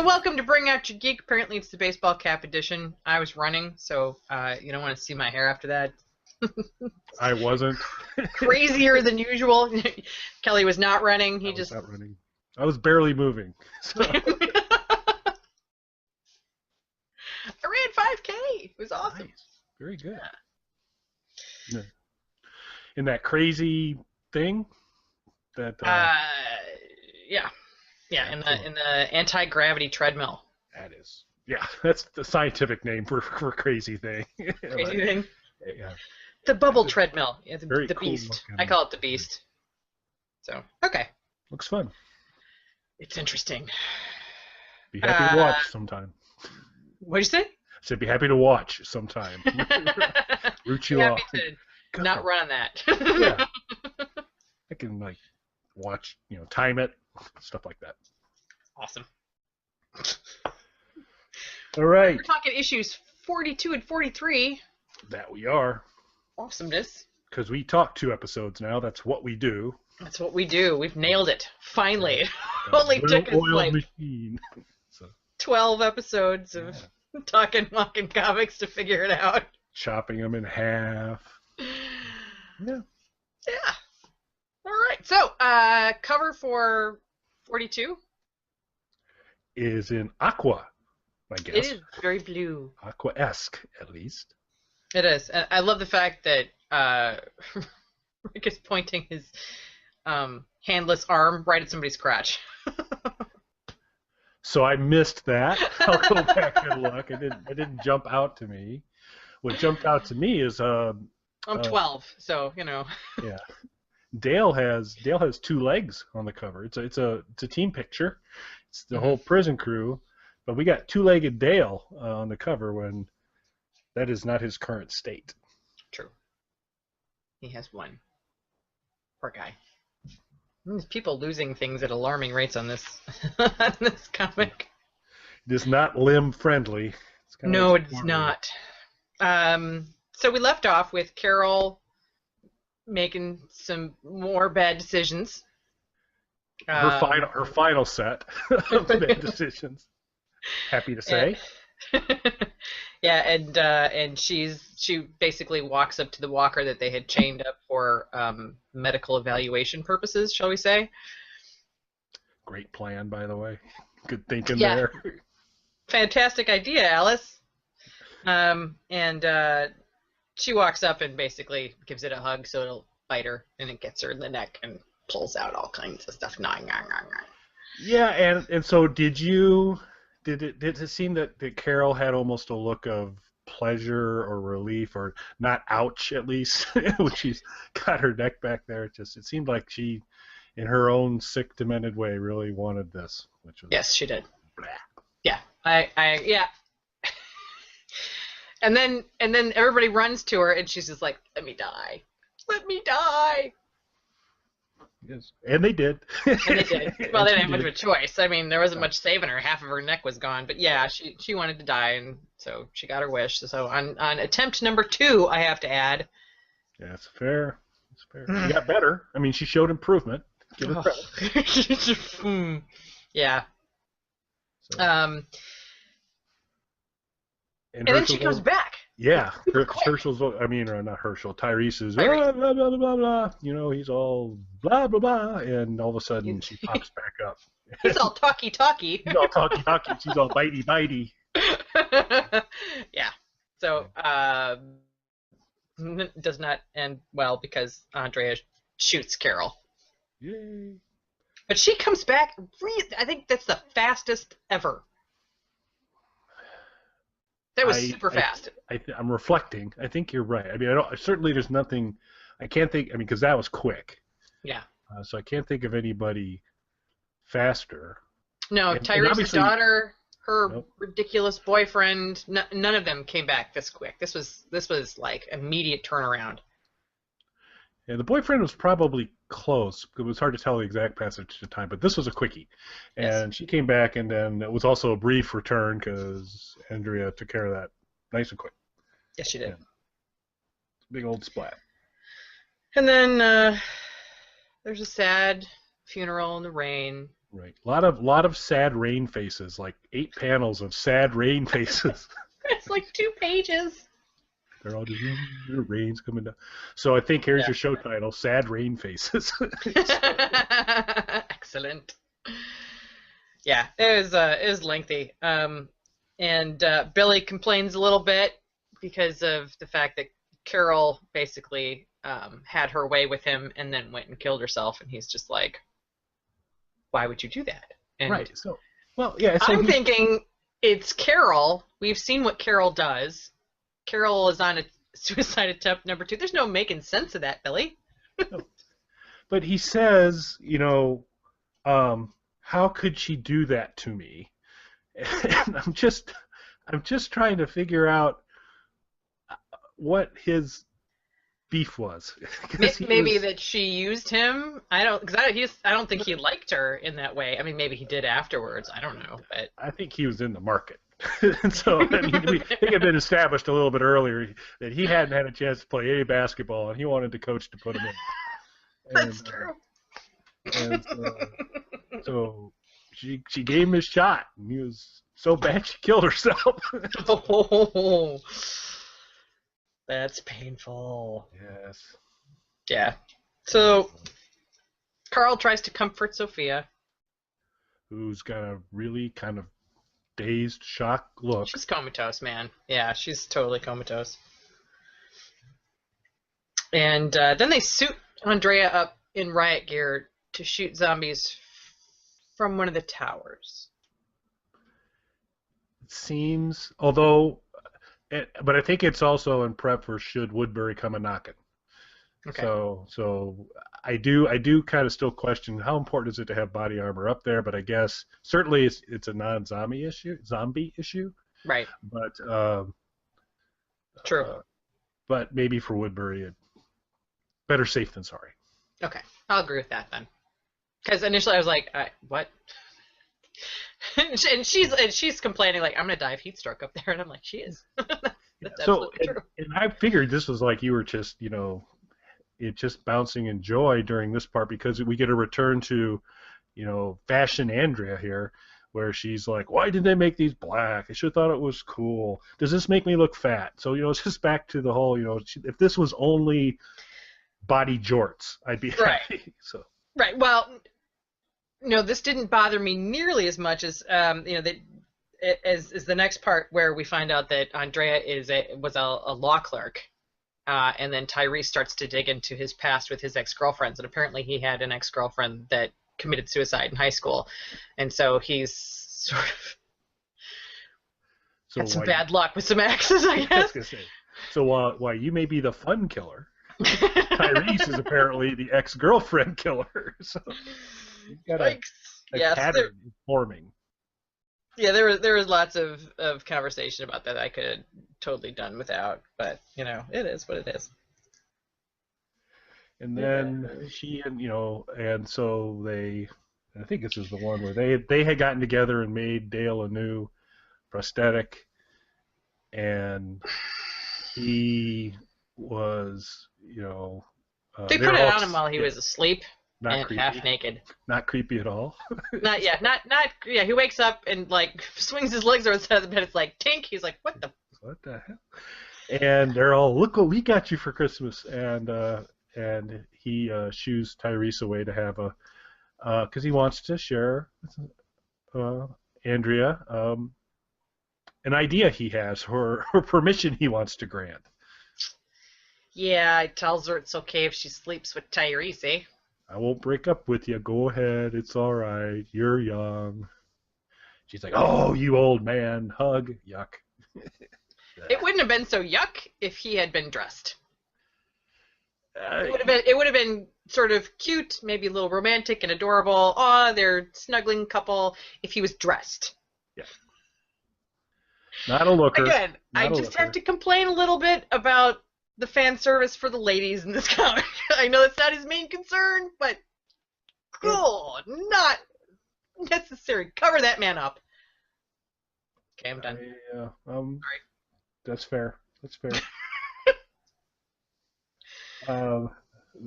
welcome to Bring Out Your Geek. Apparently it's the baseball cap edition. I was running, so you don't want to see my hair after that. I wasn't. Crazier than usual. Kelly was not running. I was not running. I was barely moving. So. I ran 5K. It was awesome. Nice. Very good. Yeah. In that crazy thing that yeah, in the anti-gravity treadmill. That is, yeah, that's the scientific name for crazy thing. Crazy thing. Yeah. The bubble treadmill. Yeah, the cool beast. looking. I call it the beast. So okay. Looks fun. It's interesting. Be happy to watch sometime. What'd you say? I said be happy to watch sometime. Root you off. Happy to not run on that. Yeah. I can watch, time it, stuff like that. Awesome. All right. We're talking issues 42 and 43. That we are. Awesomeness. Because we talk 2 episodes now. That's what we do. That's what we do. We've nailed it. Finally. Only took us machine. So, 12 episodes of talking walking comics to figure it out. Chopping them in half. Yeah. Yeah. All right. So, cover for 42 is in aqua, I guess. It is very blue. Aqua-esque, at least. It is. And I love the fact that Rick is pointing his handless arm right at somebody's crotch. So I missed that. I'll go back and look. It didn't jump out to me. What jumped out to me is I'm 12, so Yeah. Dale has 2 legs on the cover. It's a team picture. It's the whole prison crew, but we got 2-legged Dale on the cover when that is not his current state. True. He has 1. Poor guy. There's people losing things at alarming rates on this on this comic. It is not limb friendly. No, it's not. So we left off with Carol making some more bad decisions. Her final set of bad decisions. Happy to say. Yeah, and she basically walks up to the walker that they had chained up for medical evaluation purposes, shall we say? Great plan, by the way. Good thinking there. Fantastic idea, Alice. And she walks up and basically gives it a hug so it'll bite her, and it gets her in the neck and pulls out all kinds of stuff. Yeah, and so did it seem that Carol had almost a look of pleasure or relief, or not ouch at least, when she's got her neck back there? It seemed like she, in her own sick, demented way, really wanted this. Which was yes, she did. Blah. Yeah, yeah. And then everybody runs to her, and she's just like, "Let me die, let me die." Yes, and they did. And they did. Well, they didn't have much of a choice. I mean, there wasn't much saving her. Half of her neck was gone. But yeah, she wanted to die, and so she got her wish. So on attempt number 2, I have to add. Yeah, it's fair. It's fair. She got better. I mean, she showed improvement. Give her credit. Yeah. So. And then she comes back. Yeah, Herschel's. I mean, or not Herschel. Tyrese is blah blah blah blah blah. He's all blah blah blah, and all of a sudden she pops back up. He's all talky. He's all talky. She's all bitey. Yeah. So does not end well because Andrea shoots Carol. Yay! But she comes back. I think that's the fastest ever. That was super fast. I'm reflecting. I think you're right. I mean, certainly there's nothing. I can't think. I mean, because that was quick. Yeah. So I can't think of anybody faster. No, Tyrese's daughter, her ridiculous boyfriend. None of them came back this quick. This was like immediate turnaround. Yeah, the boyfriend was probably close. It was hard to tell the exact passage of time, but this was a quickie. And she came back, and then it was also a brief return because Andrea took care of that nice and quick. Yes, she did. And big old splat. And then there's a sad funeral in the rain. Right. A lot of sad rain faces, like 8 panels of sad rain faces. It's like 2 pages. They're all just the rain's coming down. So I think here's Yeah. your show title: Sad Rain Faces. Excellent. Yeah, it was lengthy. And Billy complains a little bit because of the fact that Carol basically had her way with him and then went and killed herself, and he's just like, why would you do that? And Right. So, well, yeah. So I'm thinking it's Carol. We've seen what Carol does. Carol is on a suicide attempt number 2. There's no making sense of that, Billy. but he says, how could she do that to me? And I'm just trying to figure out what his beef was. Maybe that she used him. I don't think he liked her in that way. I mean, maybe he did afterwards. I don't know, but I think he was in the market. And so, I mean, I think it had been established a little bit earlier that he hadn't had a chance to play any basketball, and he wanted the coach to put him in. That's true. And so she gave him his shot, and he was so bad she killed herself. Oh, that's painful. Yes. Yeah. So Carl tries to comfort Sophia, who's got a really kind of dazed, shocked look. She's comatose, man. Yeah, she's totally comatose. And then they suit Andrea up in riot gear to shoot zombies from one of the towers. It seems, but I think it's also in prep for should Woodbury come a knocking. Okay. So I do kind of still question how important is it to have body armor up there, but I guess certainly it's a non-zombie issue. Right. But True. But maybe for Woodbury, better safe than sorry. Okay, I'll agree with that then. Because initially I was like, what? and she's complaining like, I'm gonna die of heat stroke up there, and I'm like, she is. That's absolutely true. And I figured this was like you were just it just bouncing in joy during this part because we get a return to fashion Andrea here, where she's like, why did they make these black? I should have thought it was cool. Does this make me look fat? So it's just back to the whole if this was only body jorts, I'd be happy. So right. Well, this didn't bother me nearly as much as as the next part where we find out that Andrea was a law clerk, and then Tyrese starts to dig into his past with his ex-girlfriends, and apparently he had an ex-girlfriend that committed suicide in high school, and so he's sort of had some bad luck with some exes, I guess. So while you may be the fun killer, Tyrese is apparently the ex-girlfriend killer. So he's got a pattern forming. Yeah, there was lots of conversation about that I could have totally done without, but it is what it is. And then she and so they, I think this is the one where they had gotten together and made Dale a new prosthetic, and he was they put it on him while he was asleep and creepy. half naked. Not creepy at all. Not he wakes up and like swings his legs over the side of the bed. It's like tink. He's like, what the hell? And they're all, look what we got you for Christmas, and he shoos Tyrese away to have because he wants to share Andrea an idea he has, or permission he wants to grant. Yeah, he tells her it's okay if she sleeps with Tyrese. I won't break up with you. Go ahead. It's all right. You're young. She's like, oh, you old man. Hug. Yuck. It wouldn't have been so yuck if he had been dressed. It would have been sort of cute, maybe a little romantic and adorable. Oh, they're snuggling couple if he was dressed. Yeah. Not a looker. Again, I just have to complain a little bit about the fan service for the ladies in this comic. I know that's not his main concern, but cool, not necessary. Cover that man up. Okay, I'm done. Sorry. That's fair. Then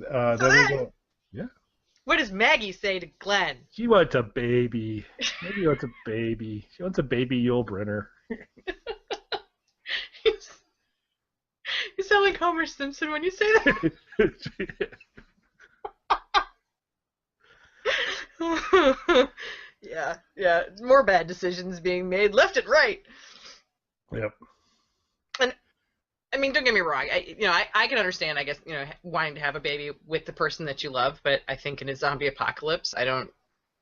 we go. Yeah. What does Maggie say to Glenn? She wants a baby. Maggie wants a baby. She wants a baby Yul Brynner. You sound like Homer Simpson when you say that. Yeah. More bad decisions being made left and right. Yep. And I mean, don't get me wrong. I can understand, I guess, wanting to have a baby with the person that you love, but I think in a zombie apocalypse, I don't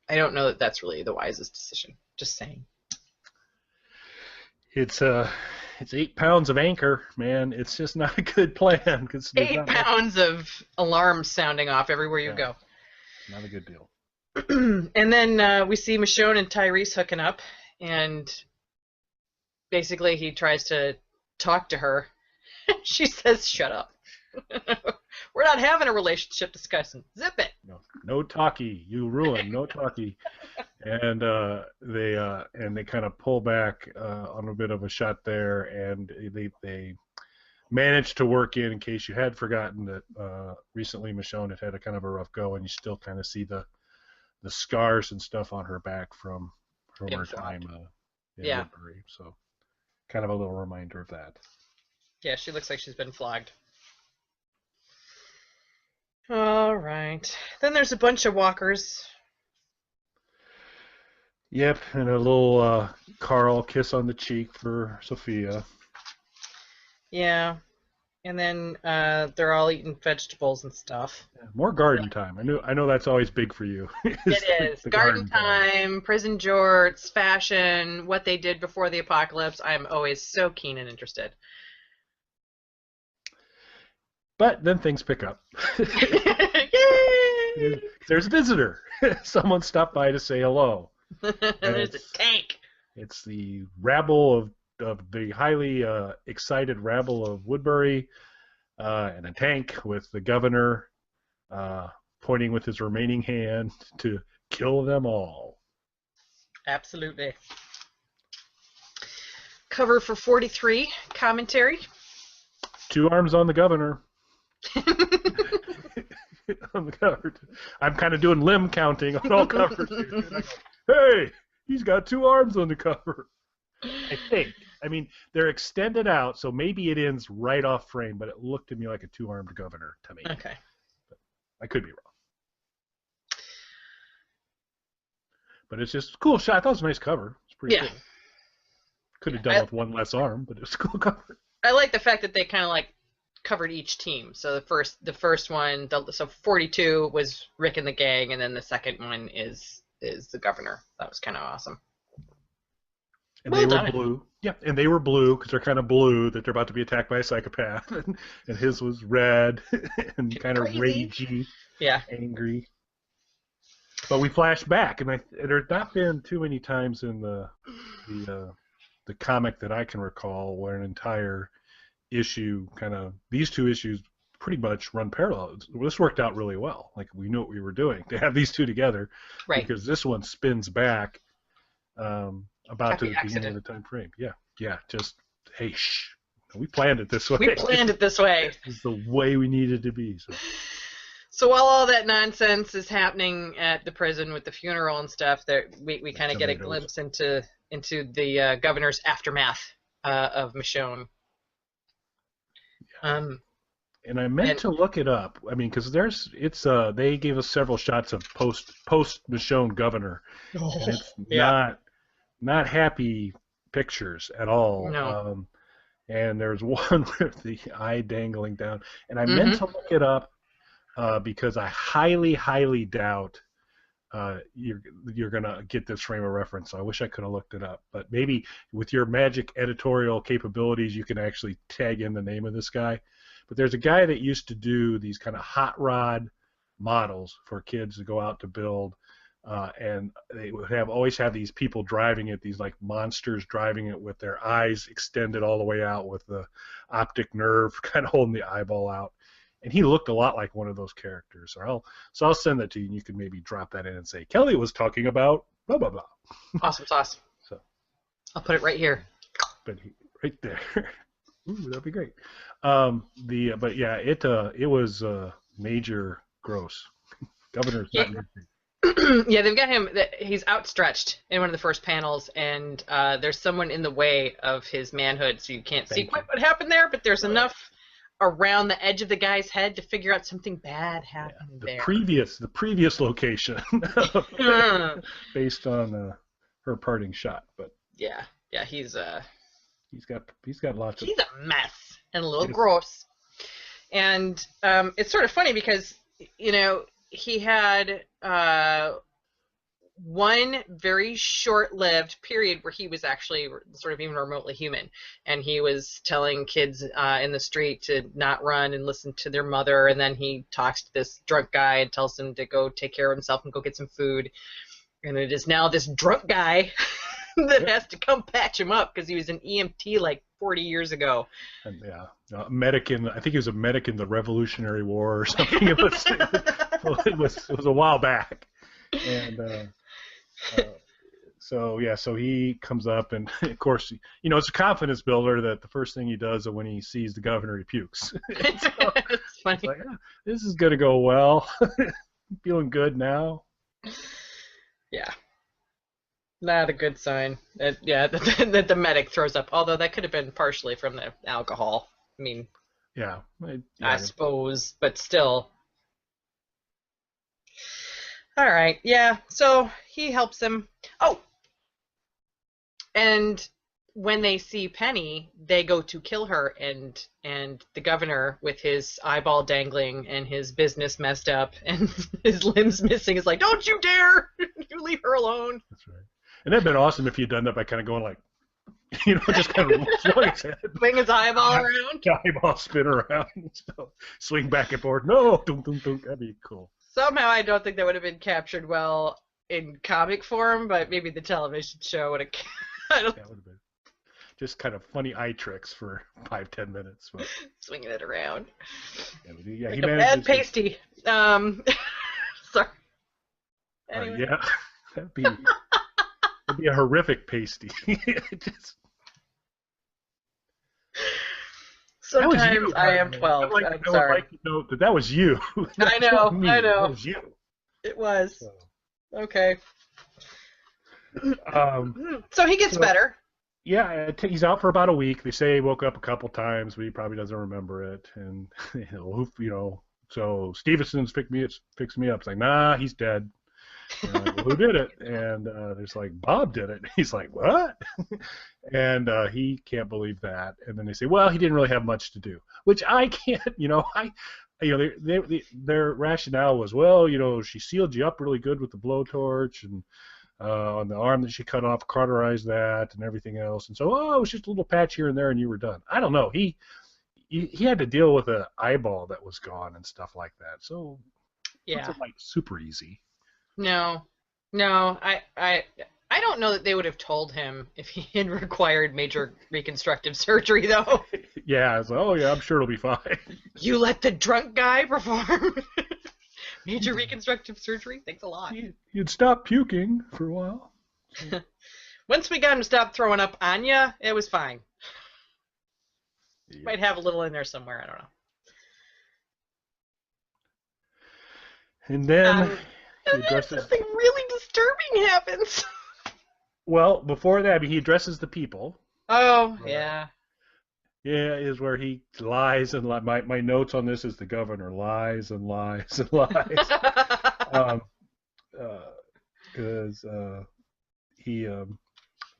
know that that's really the wisest decision. Just saying. It's 8 pounds of anchor, man. It's just not a good plan. 8 pounds of alarms sounding off everywhere you go. Not a good deal. And then we see Michonne and Tyrese hooking up, and basically he tries to talk to her. She says, "Shut up. We're not having a relationship discussion. Zip it." No talkie. You ruin. No talkie. And they kind of pull back on a bit of a shot there, and they managed to work in case you had forgotten that recently Michonne had a kind of a rough go, and you still kind of see the scars and stuff on her back from her time in Woodbury. So kind of a little reminder of that. Yeah, she looks like she's been flogged. All right. Then there's a bunch of walkers. Yep, and a little Carl kiss on the cheek for Sophia. Yeah. And then they're all eating vegetables and stuff. Yeah, more garden time. I know that's always big for you. It is. Garden time, prison jorts, fashion, what they did before the apocalypse. I'm always so keen and interested. But then things pick up. Yay! There's a visitor. Someone stopped by to say hello. There's a tank. It's the rabble of the highly excited rabble of Woodbury, and a tank with the governor pointing with his remaining hand to kill them all. Absolutely. Cover for 43, commentary. 2 arms on the governor. On the cover. I'm kind of doing limb counting on all covers. Hey, he's got 2 arms on the cover. I think. I mean, they're extended out, so maybe it ends right off frame, but it looked to me like a 2-armed governor to me. Okay. But I could be wrong. But it's just a cool shot. I thought it was a nice cover. It's pretty cool. Could have done with 1 less arm, but it was a cool cover. I like the fact that they kind of like covered each team. So the first one, so 42 was Rick and the gang, and then the second one is the governor. That was kind of awesome. And they were blue. Yeah, and they were blue because they're kind of blue that they're about to be attacked by a psychopath. And his was red and kind of ragey, angry. But we flash back, and there's not been too many times in the comic that I can recall where an entire issue these 2 issues pretty much run parallel. This worked out really well. Like, we knew what we were doing to have these 2 together, right? Because this one spins back about to the beginning of the time frame. Yeah. Just hey, shh. We planned it this way. We planned it this way. This is the way we needed to be. So while all that nonsense is happening at the prison with the funeral and stuff, we kind of get a glimpse into the governor's aftermath of Michonne. And I meant to look it up. I mean, because they gave us several shots of post Michonne governor, and it's not happy pictures at all. No. And there's one with the eye dangling down, and I meant to look it up because I highly doubt you're gonna get this frame of reference. So I wish I could have looked it up, but maybe with your magic editorial capabilities, you can actually tag in the name of this guy. But there's a guy that used to do these kind of hot rod models for kids to go out to build, and they would always have these people driving it, these like monsters driving it with their eyes extended all the way out with the optic nerve kind of holding the eyeball out. And he looked a lot like one of those characters. So I'll send that to you, and you can maybe drop that in and say, Kelly was talking about blah, blah, blah. Awesome sauce. So I'll put it right here. Right there. Ooh, that'd be great. But yeah, it was major gross Governor's not in good shape. Yeah, they've got him. He's outstretched in one of the first panels, and there's someone in the way of his manhood, so you can't see quite what happened there. But there's enough around the edge of the guy's head to figure out something bad happened there. The previous location, based on her parting shot. But yeah, he's got lots of. He's a mess and a little gross, and it's sort of funny because he had one very short-lived period where he was actually sort of even remotely human, and he was telling kids in the street to not run and listen to their mother, and then he talks to this drunk guy and tells him to go take care of himself and go get some food, and it is now this drunk guy that has to come patch him up because he was an EMT like 40 years ago. And medic I think he was a medic in the Revolutionary War or something. It was a while back, and so he comes up, and of course, it's a confidence builder that the first thing he does when he sees the governor, he pukes. It's funny. It's like, this is gonna go well. Feeling good now. Yeah. Not a good sign. That the medic throws up. Although that could have been partially from the alcohol. I mean, I suppose, but still. All right, yeah. So he helps him. Oh, and when they see Penny, they go to kill her, and the governor, with his eyeball dangling and his business messed up and his limbs missing, is like, "Don't you dare! You leave her alone." That's right. And that'd been awesome if you'd done that by kind of going like, just kind of swing his head. Swing his eyeball around. Eyeball spin around and stuff. Swing back and forth. No, that'd be cool. Somehow I don't think that would have been captured well in comic form, but maybe the television show would have. That would have been just kind of funny eye tricks for 5-10 minutes. But. Swinging it around. Yeah, like a bad pasty. Sorry. Anyway. Yeah, that'd be a horrific pasty. Sometimes I am 12. I'm sorry. I'd like to know that was you. I know. That was you. It was. So. Okay. So he gets better. Yeah, he's out for about a week. They say he woke up a couple times, but he probably doesn't remember it. And so Stevenson's fixed me up. It's like, nah, he's dead. Like, well, who did it? And there's like, Bob did it. He's like, what? And he can't believe that. And then they say, well, he didn't really have much to do, which I can't. Their rationale was, well, she sealed you up really good with the blowtorch, and on the arm that she cut off, cauterized that, and everything else. And so, it was just a little patch here and there, and you were done. I don't know. He had to deal with an eyeball that was gone and stuff like that. So yeah, it's like super easy. No, I don't know that they would have told him if he had required major reconstructive surgery, though. Yeah, it's like, I'm sure it'll be fine. You let the drunk guy perform major reconstructive surgery? Thanks a lot. He'd stop puking for a while. So. Once we got him to stop throwing up on you, it was fine. Yeah. Might have a little in there somewhere, I don't know. And then... And then something really disturbing happens. Well, before that, he addresses the people. Oh, yeah. Yeah, is where he lies and lies. My notes on this is the governor lies and lies and lies. Because he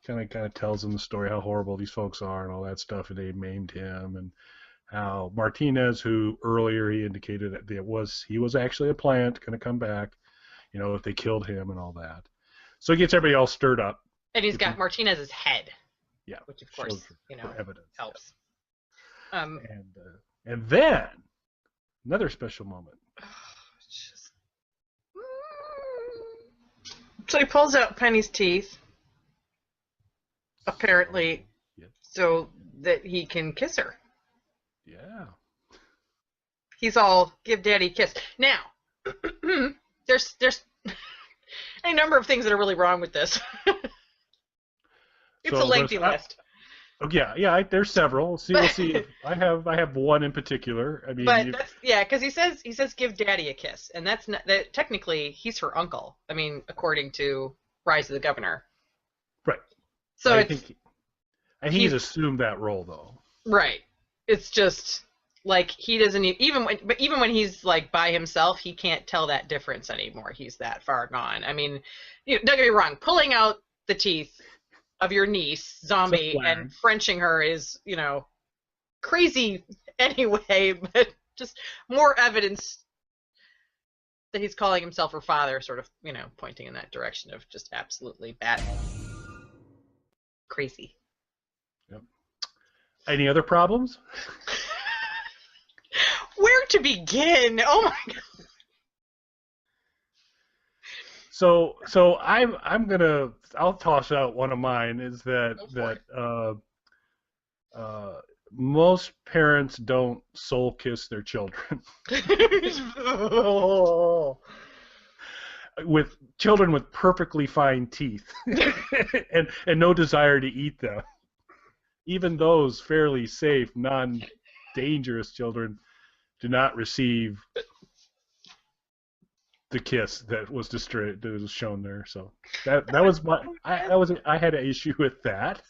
kind of tells them the story, how horrible these folks are and all that stuff, and they maimed him, and how Martinez, who earlier he indicated that he was actually a plant, going to come back. If they killed him and all that. So he gets everybody all stirred up. And he's got Martinez's head. Yeah. Which, of course, evidence, helps. Yeah. And then, another special moment. So he pulls out Penny's teeth, apparently, so that he can kiss her. Yeah. He's all, give Daddy a kiss. Now, there's a number of things that are really wrong with this. It's a lengthy list. Oh yeah. There's several. We'll see if I have one in particular. I mean, but that's yeah, because he says give Daddy a kiss, and that's not that technically he's her uncle. I mean, according to Rise of the Governor. right. But So I think he's he's assumed that role though. right. It's just like he doesn't even when he's like by himself, he can't tell that difference anymore. He's that far gone. I mean, don't get me wrong, pulling out the teeth of your niece, It's a zombie, and flag. Frenching her is, crazy anyway, but just more evidence that he's calling himself her father, sort of, pointing in that direction of just absolutely bad, crazy. Yep. Any other problems? Where to begin? Oh my god. So I'll toss out one of mine is that most parents don't soul kiss their children with children with perfectly fine teeth and no desire to eat them. Even those fairly safe, non-dangerous children do not receive the kiss that was shown there. So that was I had an issue with that.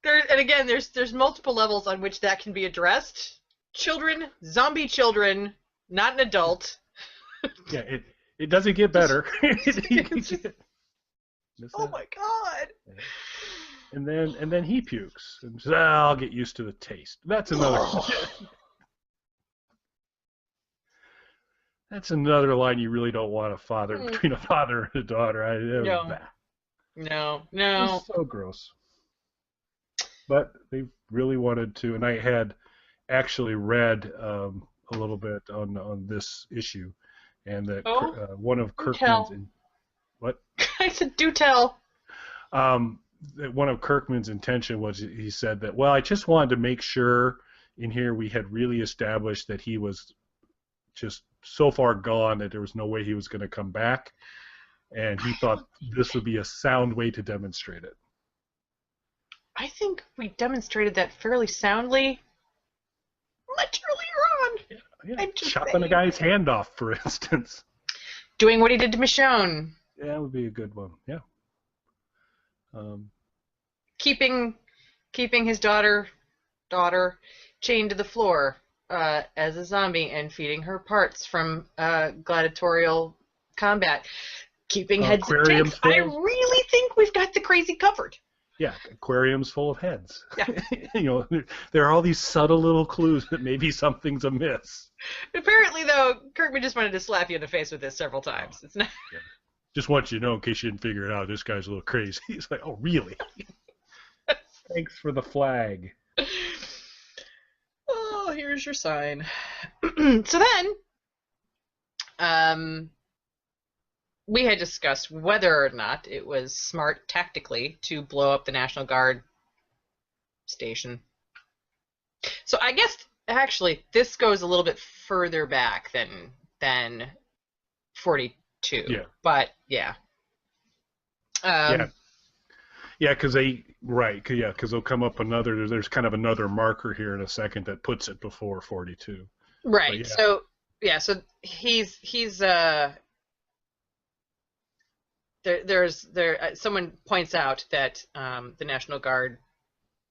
And again, there's multiple levels on which that can be addressed. Children, zombie children, not an adult. Yeah, it doesn't get better. Oh my god. And then he pukes and says, "I'll get used to the taste." That's another. That's another line you really don't want between a father and a daughter. No. It's so gross. But they really wanted to, and I had actually read a little bit on this issue, and that one of Kirkman's what? I said, do tell. That one of Kirkman's intention was, he said that, well, I just wanted to make sure in here we had really established that he was just so far gone that there was no way he was going to come back, and he thought this would be a sound way to demonstrate it. I think we demonstrated that fairly soundly much earlier on. Yeah. Chopping a guy's hand off, for instance. Doing what he did to Michonne. Yeah, that would be a good one. Yeah. Keeping his daughter chained to the floor as a zombie and feeding her parts from gladiatorial combat. Keeping heads in tanks. I really think we've got the crazy covered. Yeah, aquariums full of heads. Yeah. There are all these subtle little clues that maybe something's amiss. Apparently, though, Kirkman just wanted to slap you in the face with this several times. It's not. Yeah. Just want you to know, in case you didn't figure it out, this guy's a little crazy. He's like, oh, really? Thanks for the flag. Oh, here's your sign. So then, we had discussed whether or not it was smart tactically to blow up the National Guard station. So I guess actually this goes a little bit further back than 42. Yeah. But yeah. Yeah, because they'll come up there's kind of another marker here in a second that puts it before 42. Right. So he's someone points out that the National Guard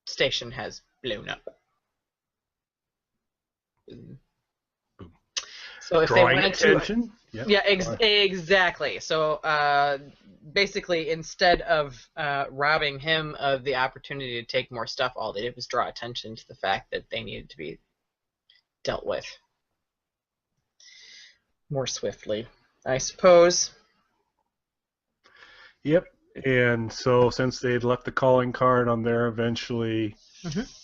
station has blown up. Boom. So if Drawing they wanted attention. Exactly. So basically, instead of robbing him of the opportunity to take more stuff, all they did was draw attention to the fact that they needed to be dealt with more swiftly, I suppose. Yep. And so since they had left the calling card on there, eventually,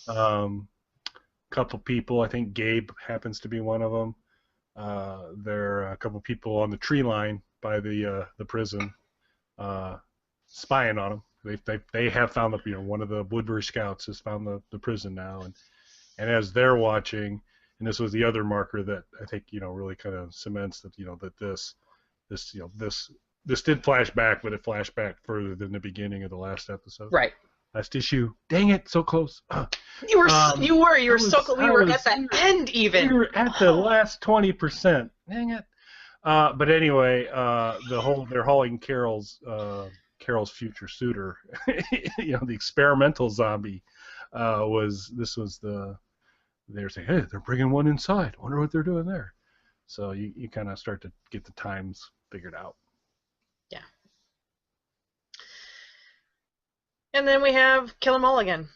couple people, I think Gabe happens to be one of them. There are a couple people on the tree line by the prison, spying on them. They have found one of the Woodbury Scouts has found the prison now, and as they're watching, and this was the other marker that I think really kind of cements that that this this did flash back, but it flashed back further than the beginning of the last episode. Right. Last issue. Dang it, so close. You were so close. We were at the end even. We were at the last 20%. Dang it. But anyway, they're hauling Carol's future suitor, the experimental zombie, they're saying, hey, they're bringing one inside. I wonder what they're doing there. So you kind of start to get the times figured out. Yeah. And then we have Kill 'Em All again.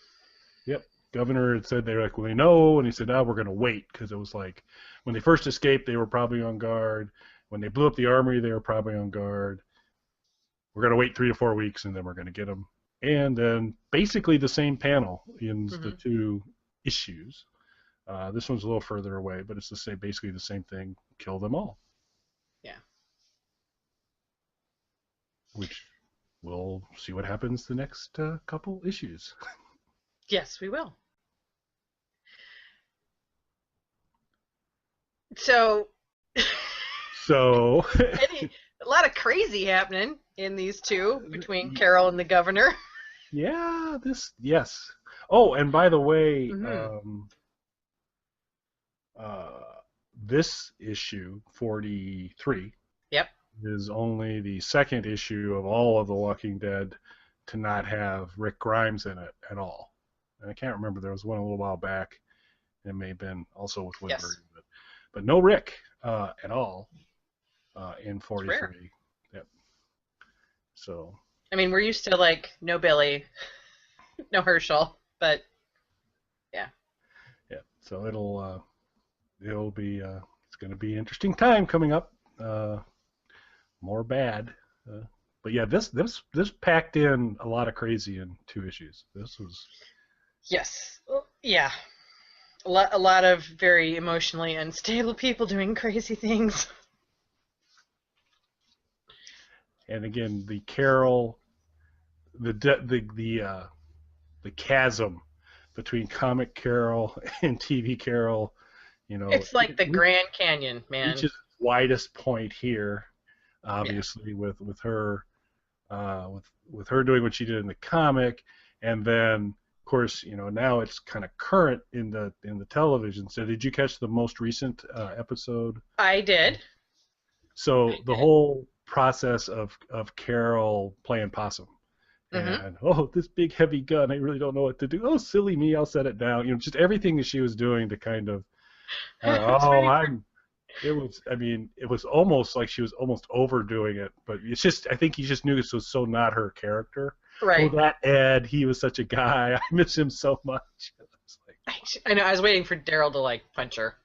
Yep. Governor had said, they're like, well, they know, and he said, we're going to wait, because it was like, when they first escaped, they were probably on guard. When they blew up the armory, they were probably on guard. We're going to wait 3 to 4 weeks, and then we're going to get them. And then basically the same panel in the 2 issues. This one's a little further away, but it's basically the same thing. Kill them all. Yeah. Which we'll see what happens the next couple issues. Yes, we will. So. A lot of crazy happening in these 2 between Carol and the governor. Yeah. Yes. Oh, and by the way. This issue 43 is only the 2nd issue of all of The Walking Dead to not have Rick Grimes in it at all. And I can't remember, there was one a little while back. It may have been also with Woodbury, but no Rick at all in 43. Yep. So. I mean, we're used to no Billy, no Herschel, but yeah. Yeah. So it'll be it's going to be an interesting time coming up. More bad, but yeah, this packed in a lot of crazy in 2 issues. This was a lot of very emotionally unstable people doing crazy things. And again, the Carol, the chasm between comic Carol and TV Carol. It's like the Grand Canyon, man. Which is the widest point here, obviously, with her with her doing what she did in the comic, and then of course now it's kind of current in the television. So did you catch the most recent episode? I did. So the whole process of Carol playing possum. And this big heavy gun, I really don't know what to do. Oh, silly me, I'll set it down. Just everything that she was doing to kind of. It was almost like she was almost overdoing it, but it's just, I think you just knew this was so not her character. Right. Oh, that Ed, he was such a guy. I miss him so much. I know. I was waiting for Daryl to punch her.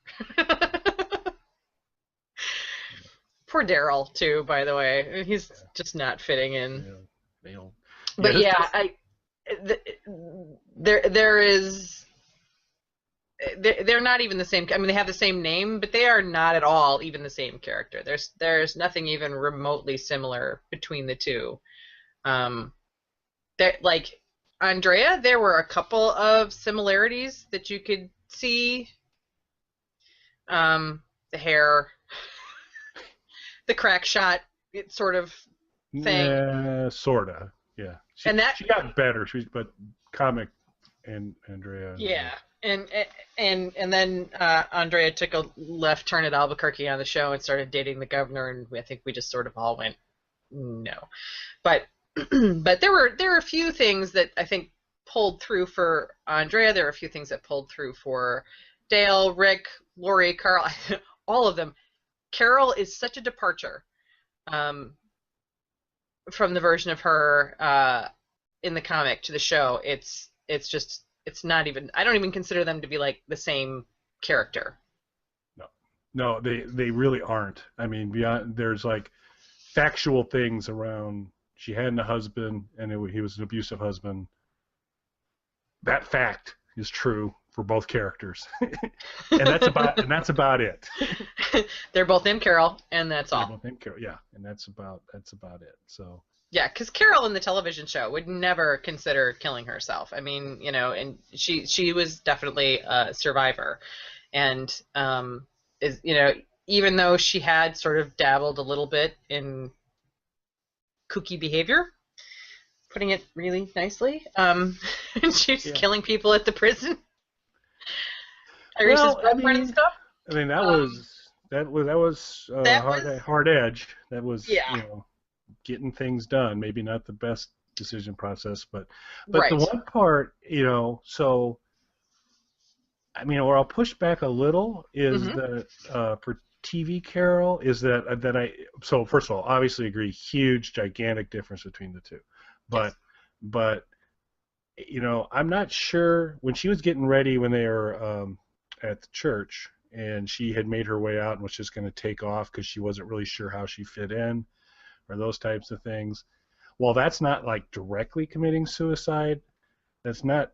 Poor Daryl too, by the way. He's just not fitting in. Yeah. But there is. They're not even the same. I mean, they have the same name, but they are not at all even the same character. There's nothing even remotely similar between the 2. Like Andrea, there were a couple of similarities that you could see. The hair, the crack shot, sort of thing. Yeah, sorta. Yeah. She got better. But comic and Andrea. Yeah. And then Andrea took a left turn at Albuquerque on the show and started dating the governor, and I think we just sort of all went no. But there were a few things that I think pulled through for Andrea. There were a few things that pulled through for Dale, Rick, Lori, Carl, all of them. Carol is such a departure from the version of her in the comic to the show. It's not even. I don't even consider them to be the same character. No, they really aren't. I mean, beyond there's factual things around. She had a husband, and he was an abusive husband. That fact is true for both characters, and that's about it. They're both named Carol, and that's all. They're both named Carol, yeah, and that's about it. So. Yeah, because Carol in the television show would never consider killing herself. I mean, and she was definitely a survivor, and even though she had sort of dabbled a little bit in kooky behavior, putting it really nicely. And she's killing people at the prison. Tyrese's girlfriend and stuff. I mean that was hard edge. That was getting things done. Maybe not the best decision process, but the one part, so I mean, where I'll push back a little is that for TV Carol is that so first of all, obviously agree, huge, gigantic difference between the two, but I'm not sure when she was getting ready when they were at the church and she had made her way out and was just going to take off because she wasn't really sure how she fit in or those types of things. Well, that's not like directly committing suicide. That's not,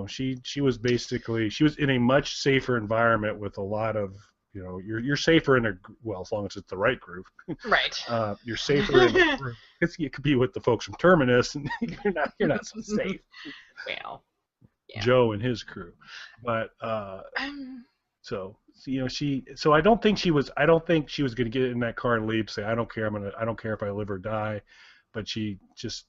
she was in a much safer environment with a lot of, you're safer in as long as it's the right group. Right. You're safer in a group. It could be with the folks from Terminus, and you're not so safe. Well, yeah. Joe and his crew, but so I don't think she was going to get in that car and leave. Say I don't care if I live or die, but she just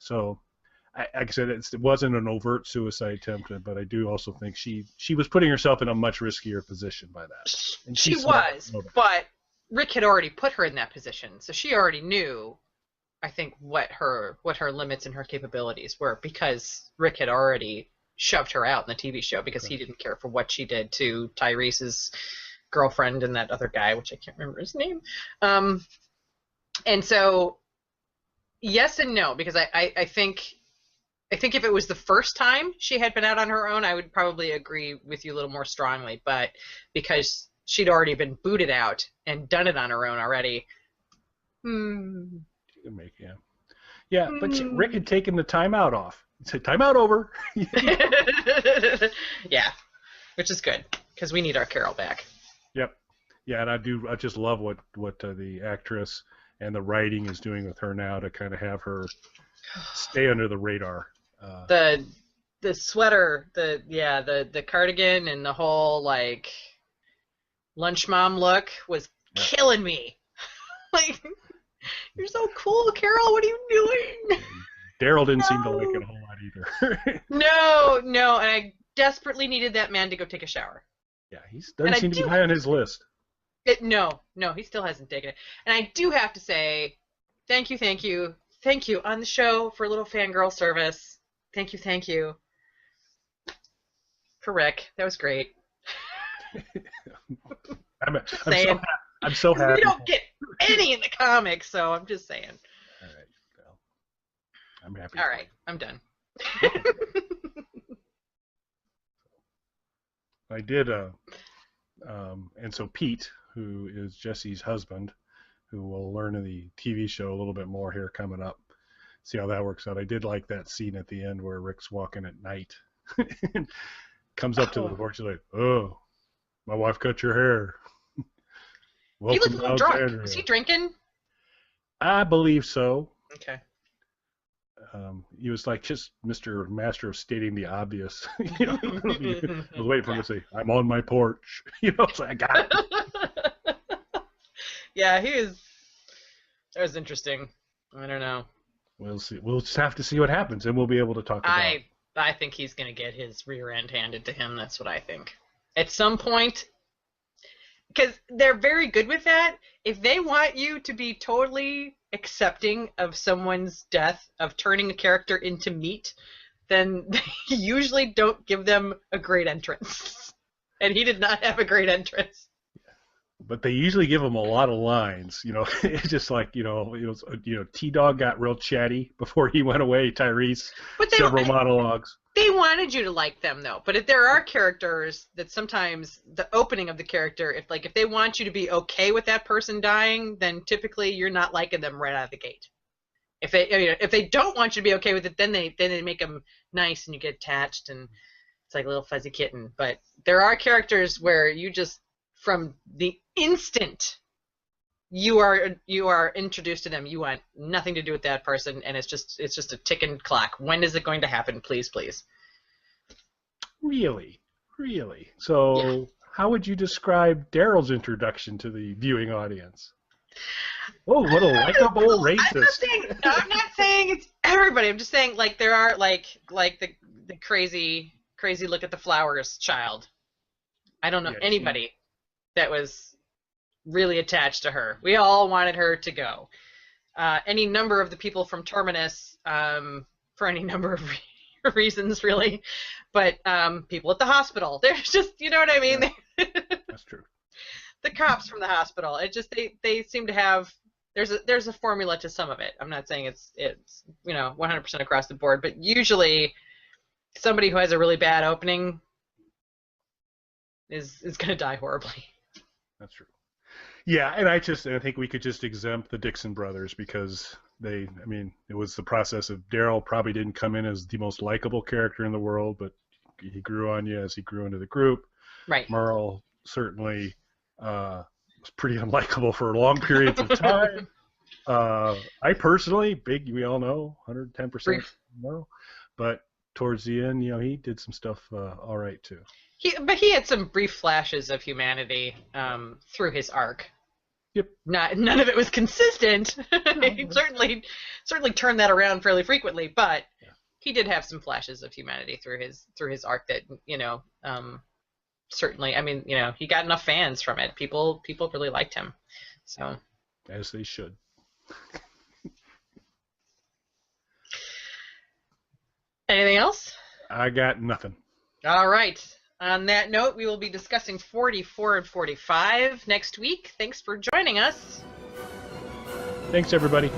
like I said, it wasn't an overt suicide attempt, but I do also think she was putting herself in a much riskier position by that. And she was, but Rick had already put her in that position, so she already knew, I think, what her limits and her capabilities were, because Rick had already shoved her out in the TV show because he didn't care for what she did to Tyrese's girlfriend and that other guy, which I can't remember his name. And so, yes and no, because I think if it was the first time she had been out on her own, I would probably agree with you a little more strongly. But because she'd already been booted out and done it on her own already, she could make but Rick had taken the timeout off. He said, "Timeout over." Yeah, which is good because we need our Carol back. Yep. Yeah, and I just love what the actress and the writing is doing with her now to kind of have her stay under the radar. The sweater, the cardigan, and the whole like lunch mom look was killing me. Like, you're so cool, Carol. What are you doing? Daryl didn't seem to like it a whole lot either. No, and I desperately needed that man to go take a shower. Yeah, he doesn't seem to be high on his list. No, he still hasn't taken it. And I do have to say, thank you on the show for a little fangirl service. Thank you. For Rick. That was great. I'm so happy. We don't get any in the comics, so I'm just saying. All right. Well, I'm happy. All right. I'm done. I did, and so Pete, who is Jesse's husband, who we'll learn in the TV show a little bit more here coming up. See how that works out. I did like that scene at the end where Rick's walking at night. Comes up to the porch, he's like, "Oh, my wife cut your hair." He looked a little drunk. Was he drinking? I believe so. Okay. He was like just Mr. Master of stating the obvious. I was waiting for him to say, "I'm on my porch." So I got it. Yeah, that was interesting. I don't know. We'll see. We'll just have to see what happens, and we'll be able to talk about it. I think he's going to get his rear end handed to him. That's what I think. At some point, because they're very good with that. If they want you to be totally accepting of someone's death, of turning a character into meat, then they usually don't give them a great entrance. And he did not have a great entrance. But they usually give him a lot of lines. It's just like T-Dog got real chatty before he went away. Tyrese, several monologues. They wanted you to like them, though. But if there are characters that sometimes the opening of the character, if they want you to be okay with that person dying, then typically you're not liking them right out of the gate. If they don't want you to be okay with it, then they make them nice and you get attached and it's like a little fuzzy kitten. But there are characters where you just, from the instant you are introduced to them, you want nothing to do with that person, and it's just a ticking clock. When is it going to happen? Please. Really? So, How would you describe Daryl's introduction to the viewing audience? Oh, what a likable racist. I'm not saying it's everybody. I'm just saying like there are like the crazy look at the flowers child. I don't know Yeah, anybody that was really attached to her. We all wanted her to go. Any number of the people from Terminus, for any number of reasons, really. But people at the hospital, there's just, you know what I mean? Yeah, that's true. The cops from the hospital. It just they seem to have there's a formula to some of it. I'm not saying it's 100% across the board, but usually somebody who has a really bad opening is going to die horribly. That's true. Yeah, and I think we could just exempt the Dixon brothers because it was the process of Daryl probably didn't come in as the most likable character in the world, but he grew on you as he grew into the group. Right. Merle certainly was pretty unlikable for long periods of time. I personally, we all know, 110% no, but towards the end, he did some stuff all right too. But he had some brief flashes of humanity through his arc. Yep. None of it was consistent. He certainly turned that around fairly frequently, but he did have some flashes of humanity through his arc that certainly. I mean, he got enough fans from it. People really liked him. So as they should. Anything else? I got nothing. All right. On that note, we will be discussing 44 and 45 next week. Thanks for joining us. Thanks, everybody.